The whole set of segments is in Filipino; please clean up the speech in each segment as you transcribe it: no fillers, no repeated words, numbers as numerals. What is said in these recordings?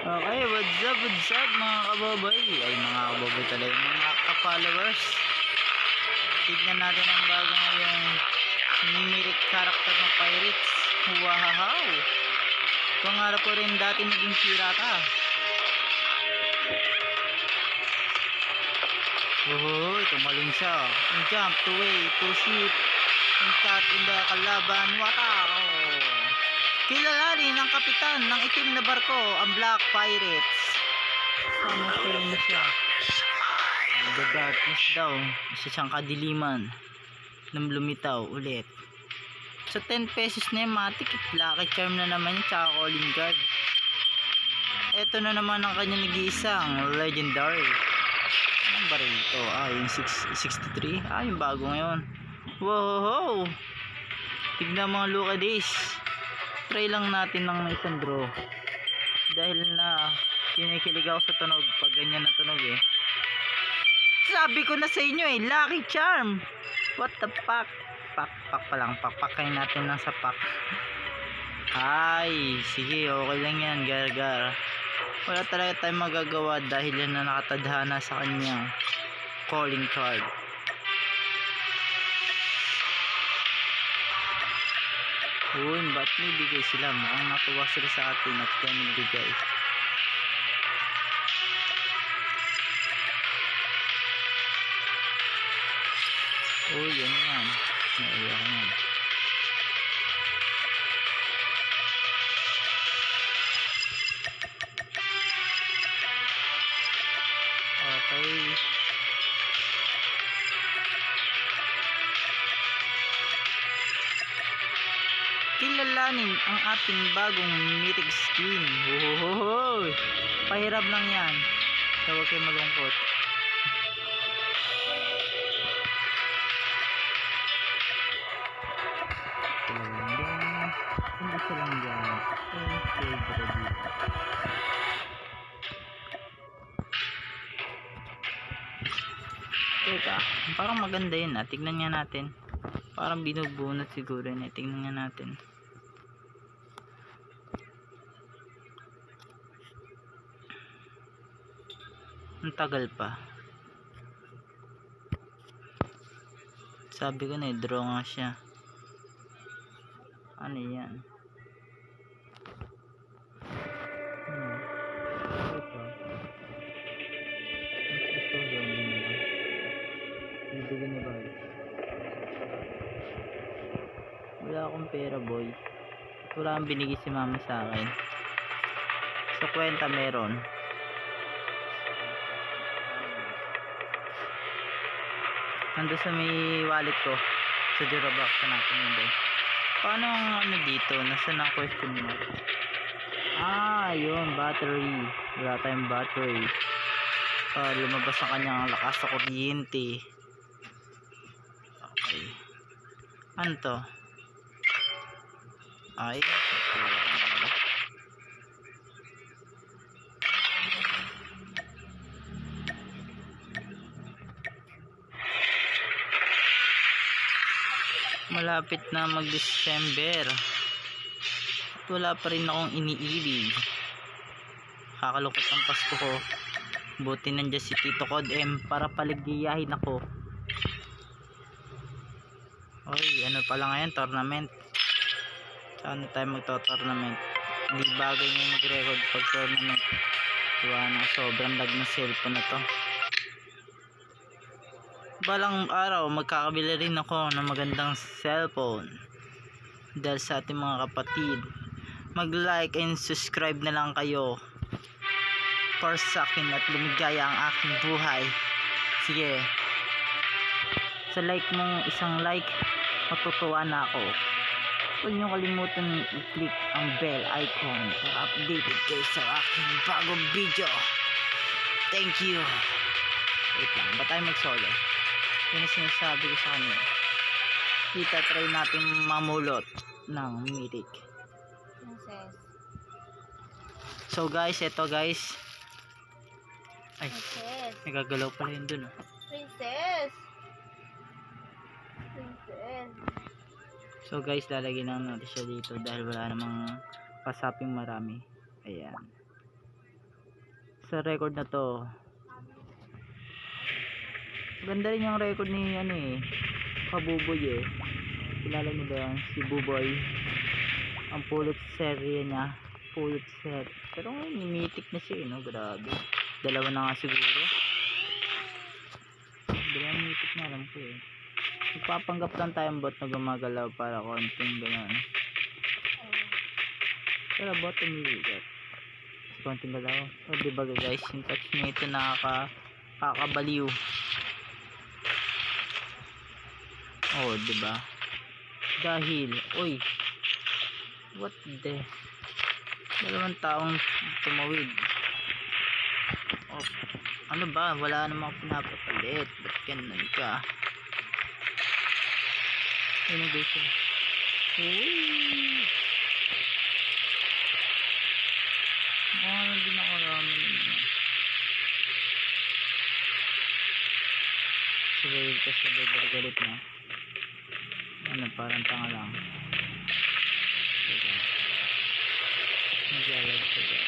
Okay, what's up mga kababoy? Ay, mga kababoy talaga, mga ka-followers. Tignan natin ang bago ngayong numeric character ng Pirates. Wow! Pangarap ko rin dati naging pirata. Oh, tumaling siya. Yung jump, to way, to shoot, yung cut in the kalaban, wataw! Kilalanin ng kapitan ng itim na barko, ang Black Pirates. Sama kayo siya. The darkness daw. Isa siyang kadiliman. Nang lumitaw ulit. Sa 10 pesos na yung matik. Lucky charm na naman yung tsaka calling card. Ito na naman ang kanya nag-iisang legendary. Anong baril ito? Yung 63. Yung bago ngayon. Wow! Tignan mga Luka days. Try lang natin ng isang draw. Dahil na kinikilig ako sa tunog pag ganyan na tunog eh. Sabi ko na sa inyo eh, lucky charm. What the fuck? Pak pa lang, pakpakain natin ng sapak. Ay, sige, okay lang yan, gar. Wala talaga tayong magagawa dahil yan na nakatadhana sa kanyang calling card. Uy, ba't may bigay sila? Mukhang natuwa sila sa atin at kaya nagbigay. Uy, yan yan. Naiyak ko yan. Okay. Kilalanin ang ating bagong mythic skin. Hohohoy! Pahirap lang yan. So, huwag kayo malungkot. Isa lang yan. Teka, parang maganda yun ah. Tignan nga natin. Parang binubunot siguro yun eh. Tignan nga natin. Ang tagal pa. Sabi ko na draw nga siya. Ano yan? Ito. Ito yung bibigyan ni ba? Wala akong pera boy. Wala akong binigay si mama sa akin. Sa kwenta meron. Nandun sa may wallet ko. Sa Durabox na natin yun din. Paano ang ano dito? Nasaan ang question mark? Yun, battery. Wala tayong battery. Lumabas ang kanyang lakas sa kuryente. Okay. Ano to? Ay. Malapit na mag-December at wala pa rin akong iniibig. Kakalungkot ang Pasko ko. Buti nandiyan si Tito Cod M para paligayahin ako. Oy, ano pala ngayon? Tournament. Saan tayo magto-tournament? Hindi bagay nga mag-record pag tournament. Diba na sobrang lag ng cellphone na to. Balang araw magkakabili rin ako ng magandang cellphone dahil sa ating mga kapatid. Mag like and subscribe na lang kayo para sa akin at lumigaya ang aking buhay. Sige, sa like mong isang like matutuwa na ako. Huwag nyo kalimutan i-click ang bell icon para updated kayo sa aking bagong video. Thank you. Wait lang, ba tayo mag solo? Yun ang sinasabi ko sa kanya. Kita try natin mamulot ng mythic. Princess. So guys, eto guys. Ay, Princess. nagagalaw pala yun dun. Princess. Princess. So guys, lalagyan lang natin siya dito dahil wala namang pasaping marami. Ayan. sa record na to. Ganda rin yung record ni ano eh, Kabuboy eh. Kilala niyo ba yan? Si Buboy. Ang Pulitzer niya. Pulitzer. Pero ngayon, mimitik na siya eh, no? Grabe. Dalawa na nga siguro. Dalawang mitik na alam ko eh. Magpapanggap lang tayong bot na gumagalaw para konting gano'n. Pero bot umiigat. Konting galaw. O diba guys, yung touch nito nakakabaliw. Oh, diba? Dahil, uy, what the? Dalawang taong tumawid. Oh, ano ba? Wala namang pinapapalit. Ba't ganun ka? Ano ba siya? Uy! Hindi nakaraman naman. Sabay ka sabay galit na. Ano, parang tanga lang. Naglalag ko ba?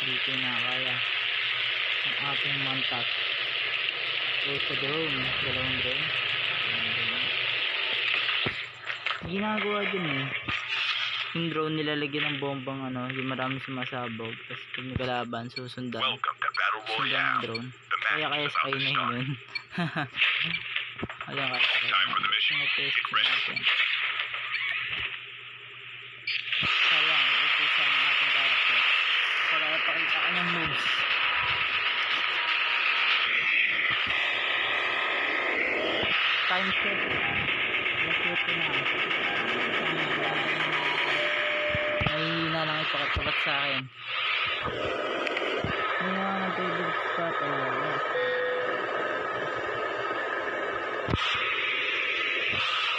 Dito na kaya. Ang ating mantak. Go sa drone. Dalawang drone. Ginagawa dyan eh. Yung drone nilalagyan ng bombang ano, yung maraming sumasabog. Tapos pag nagkalaban, susundan. Susundan ng drone. Kaya sakay na yun. Kaya sakay na yun. Sinatest ko natin. Sayang, utusan ng ating karakter. Wala na pakita ka ng moves. Time set. Nashoot ko na. Mahihina lang ipakatapat sa akin. Hindi naman ang favorite spot. Wala.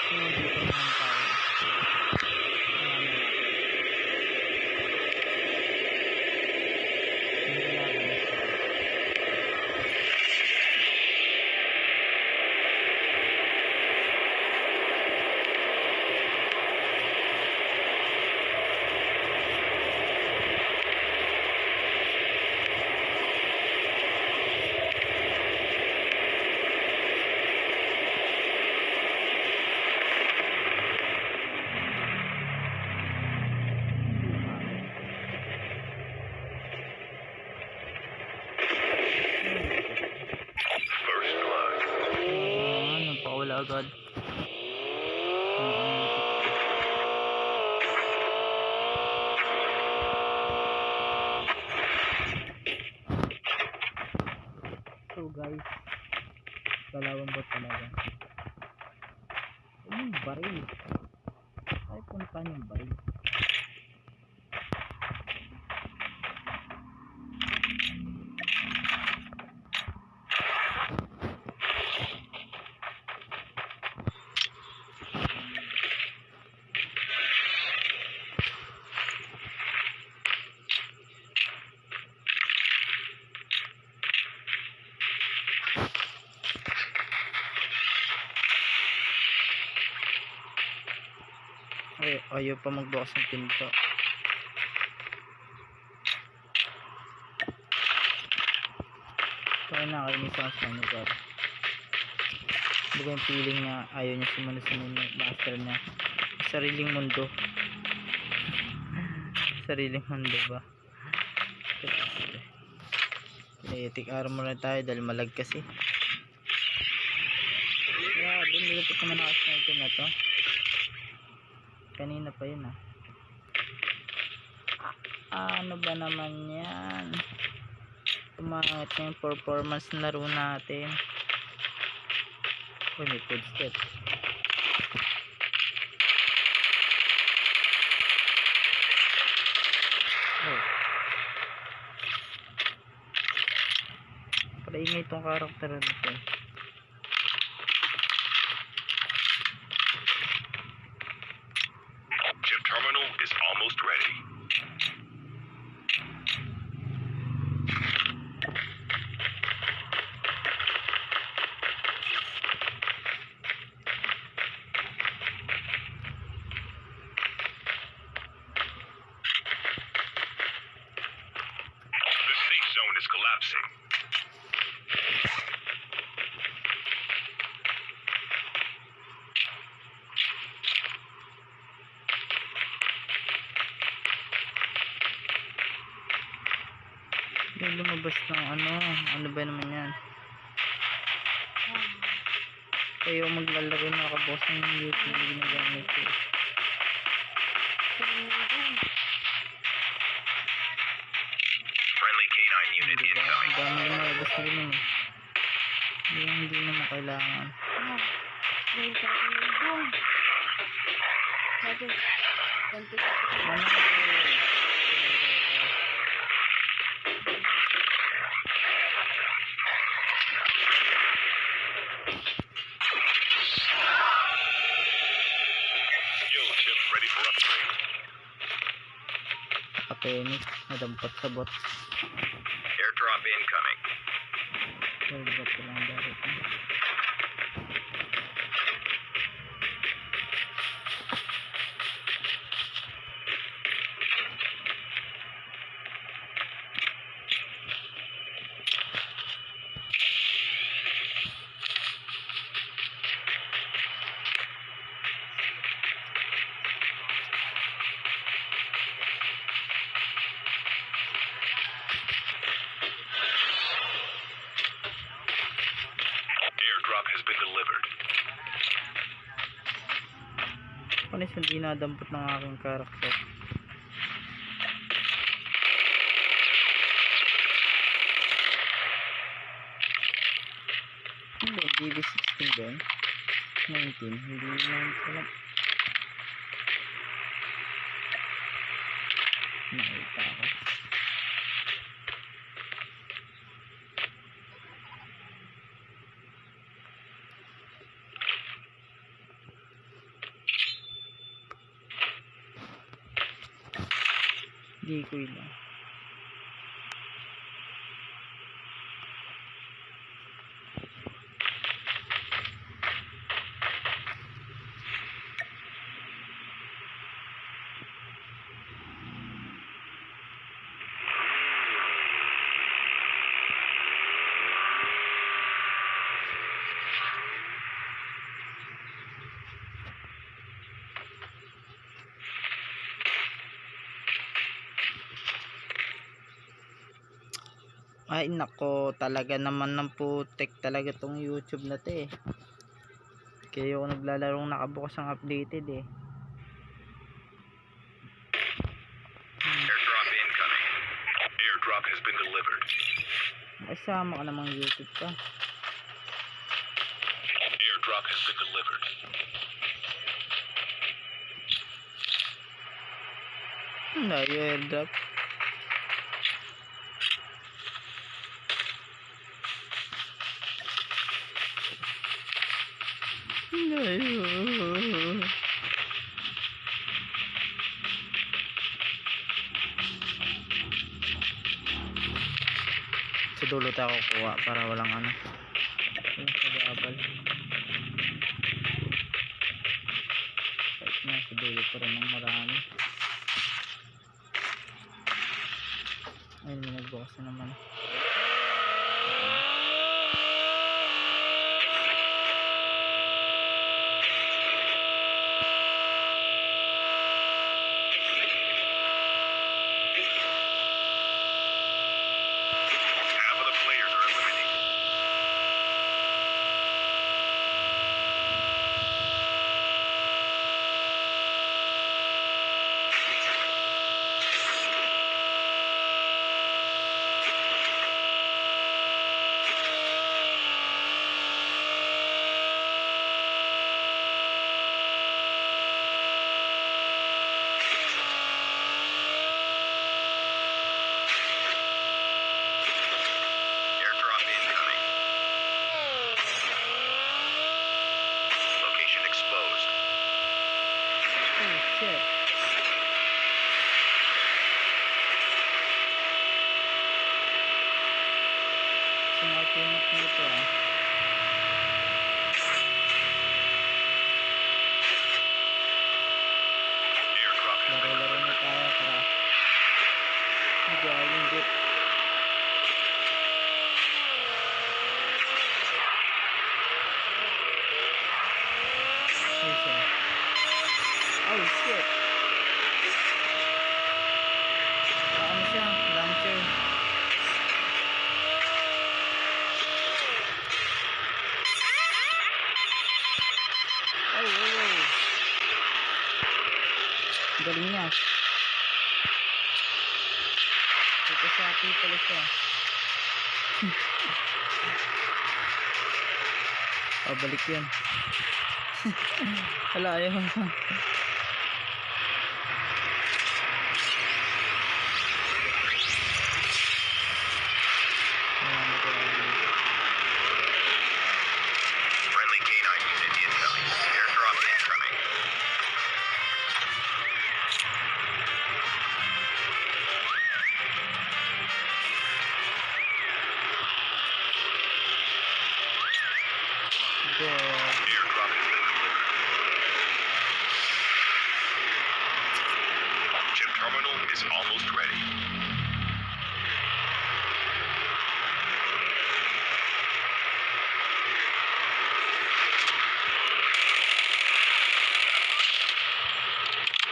So, dito naman tayo. Napakawala agad. So guys, dalawang bot talaga. Yung baril. Ay puntahan yung baril. Ay, ayaw pa magbukas ng pinto. Kaya nakainis ako sa lugar. Baga yung feeling na ayaw niya sumunod sa master niya. Sariling mundo. Sariling mundo ba? Kinetic armor na tayo dahil malag kasi. Grabe, nilapit naman ako sa ito na to. Kanina pa yun ano ba naman yan? Tumangat na yung performance na laro natin. Oh, may footstep. Oh. Paingay itong karakter nito. Terminal is almost ready. Announcing. May lumabas ng ano ba naman yan? Kayo maglalaro na nakabukas ng YouTube na ginagamit ko. Friendly canine unit Diba? incoming. Ang dami lumabas na rin eh. Hindi naman kailangan. Ano Skill chip ready for upgrade. Nakapenik, nadampat sa bot. Airdrop incoming. Third bot ko lang darating. Airdrop has been delivered. Panis hindi nadampot ng aking karakter. Hindi, DB16 din. 19, hindi naman pala. Nakita ako. Di ko lang. Ay nako, talaga naman ng putek talaga tong YouTube na to eh. Kaya ako naglalarong nakabukas ang updated eh. Airdrop incoming. Airdrop has been delivered. Kasama ka namang YouTube ka. Airdrop has been delivered. Layo airdrop. Layo. Sa dulo tayo kukuha para walang walang kagabal. Kahit nasa dulo pa rin ng marami. Ayun, may nagbukas na naman. Half of the players are eliminated. Airdrop incoming. Location exposed. Oh shit. Sumakimak nito ah. Airdrop has been Laro-laro na tayo para galing dit. Ito sa ating pala siya. Pabalik yun. Wala, ayaw. Friendly canine unit incoming. Airdrop incoming. Go. Airdrop has been delivered. Chip terminal is almost ready.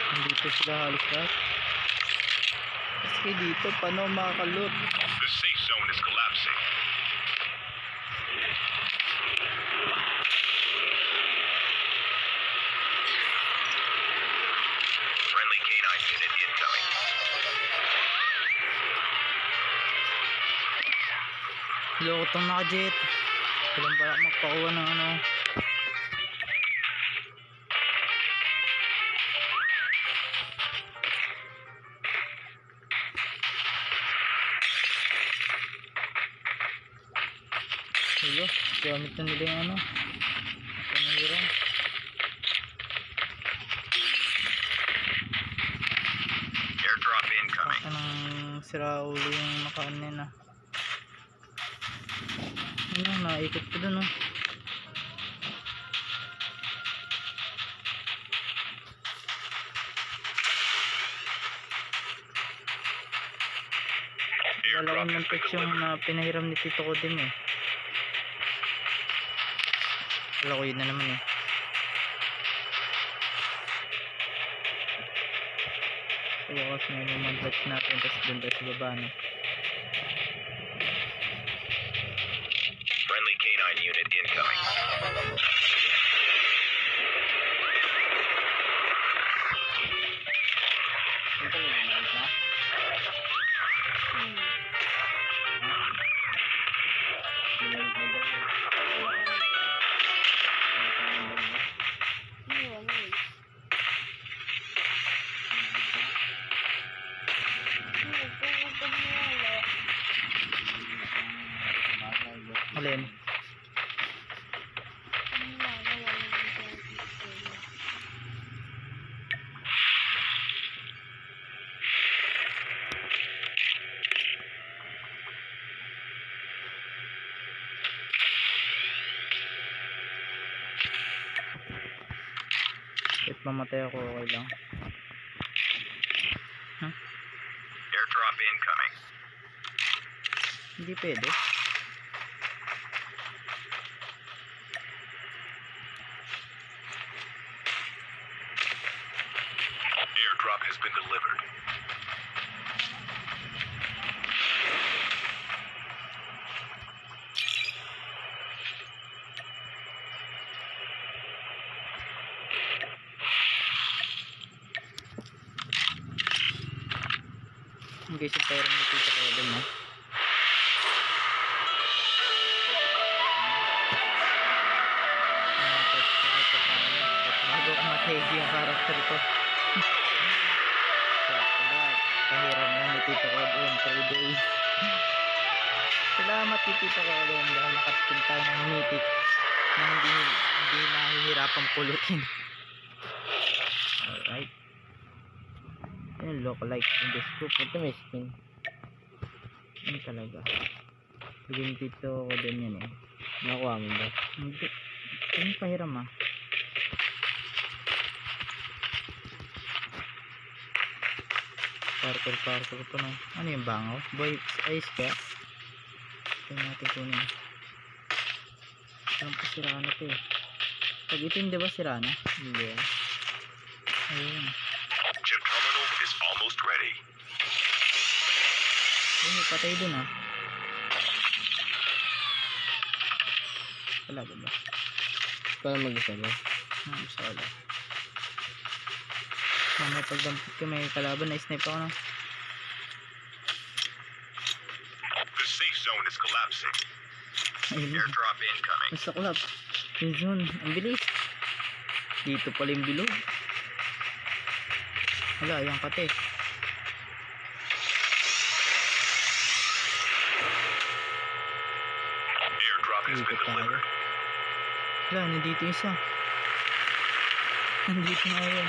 Nandito sila halos lahat. Kasi dito, paano makakalot? The safe zone is collapsing. Friendly canine unit incoming. Loko tong naka-jet. Walang balak magpakuha ng ano. Hello, gamit na nila yung ano. Panahiran. Airdrop incoming. Anong sira ulo yung nakaanin na. Ano, naikot ko dun oh. Airdrop Dalawang has ng been yung delivered. na pinahiram ni Tito ko din eh. Wala ko yun na naman eh. Sa wakas na yung mag-batch natin tapos dun tayo sa baba na. Friendly canine unit incoming. Alin? If mamatay ako, okay lang. Airdrop incoming. Hindi pwede. Airdrop has been delivered. Guys, yung pera mo dito ko din no. Bago ko mategi yung karakter ko. So, pahiram na ni Tito ko doon 3 days. Salamat ni Tito ko doon dahil nakatikim tayo ng mythic na hindi nahihirapan pulutin. Alright. Yung lookalike yung scoop. Ito may skin. Ano talaga? Bigyan dito ko din yan eh. Nakuha mo ba? Hindi. Yung pahiram ah. Parkour pa no. Ano yung bangaw? Boy, ice ka? Ito natin kunin. Saan pa sira na to eh. Pag itim diba sira na? Hindi. Ayun. Chip terminal is almost ready. Ayun, patay dun ah. Wala ba ba? Ikaw na mag-isa ba? Sala. Mamaya pagdampot ko may kalaban na snipe ako na. The safe zone is collapsing. Ayun na. Airdrop incoming. Nasa kulap. Yung zone. Ang bilis. Dito pala yung bilog. Wala, yung kate. Airdrop has Dito been tayo. delivered. Wala, nandito yung isa. Nandito na yun.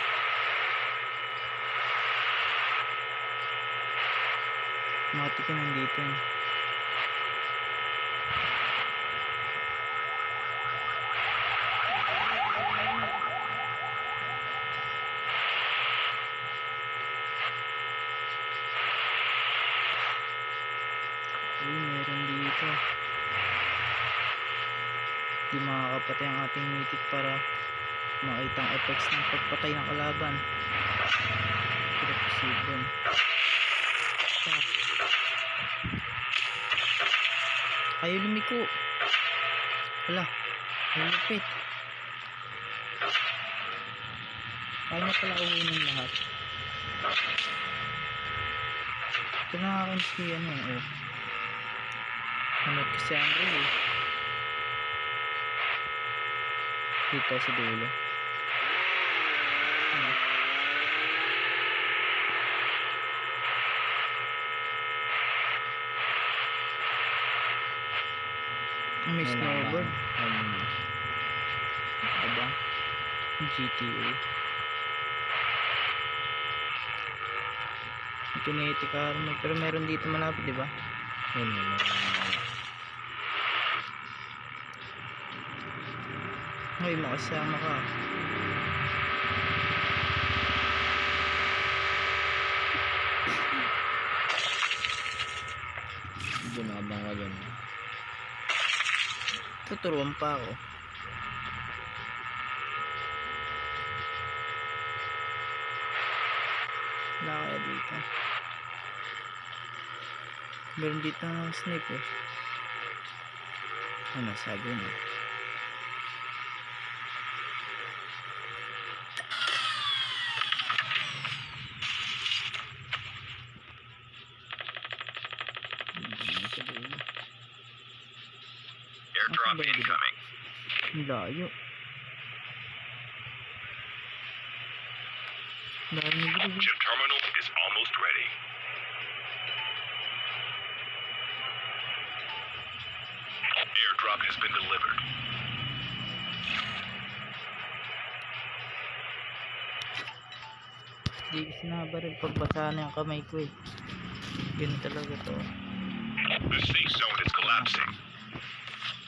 Mati ka nandito. Uy, meron dito. Di makakapatay ang ating mythic para makita ang effects ng pagpatay ng kalaban. Pero posible. Ah. Ayaw lumiko. Wala. Ang lupit. Kaya na pala uwinin lahat. Ito na akin si ano eh. Oh. Hanap kasi ang relo eh. Dito sa dulo. Ano? May snowboard. Ano ba? GTA. Kinetic armor. Pero meron dito malapit, di ba? Yun, Ay, makasama ka. Bumabang ka dyan. Tuturuan pa ako. Wala kaya dito. Meron dito ng snipe eh. Ano sabi mo? Airdrop Asan ba yun? incoming. Ang layo. Layo ni Bilog. Chip terminal is almost ready. Airdrop has been delivered. Hindi kasi nabaril pagbasa na yung kamay ko eh. Ganun talaga to. The safe zone is collapsing.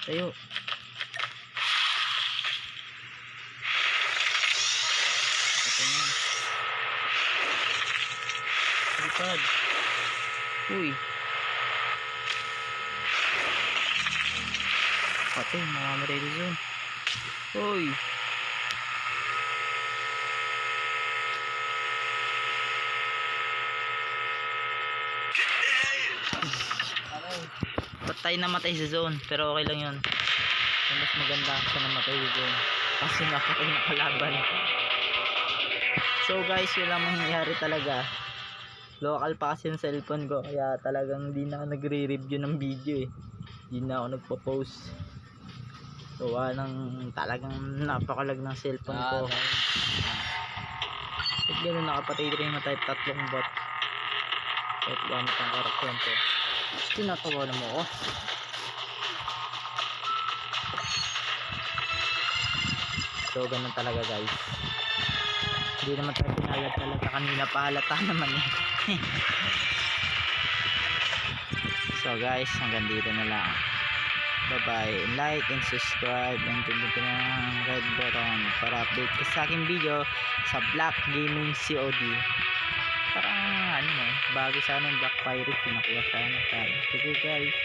Tayo. Ito na. Lipad. Uy. Pati, mamamatay din dyan. Uy. Patay namatay sa zone, pero okay lang yun. Mas maganda sa namatay sa zone kasi napatay na kalaban. So guys, yun lang mangyayari talaga. Local pa kasi yung cellphone ko, kaya talagang hindi na ako nagre-review ng video eh. Hindi na ako nagpo-post. So nang talagang napakalag ng cellphone ko. At gano'n nakapatay rin na type 3 bot. Kahit gamit ang karakter ko. Tinatawa na mo ako. So ganun talaga guys. Hindi naman tayo pinalag talaga. Kanina pa halata naman eh. So guys, hanggang dito na lang. Bye bye. Like and subscribe and pindutin ko ng red button para update ka sa aking video sa Black Gaming COD. Parang ano eh, bago sana yung Black Pirates, nakuha sana tayo. Sige guys.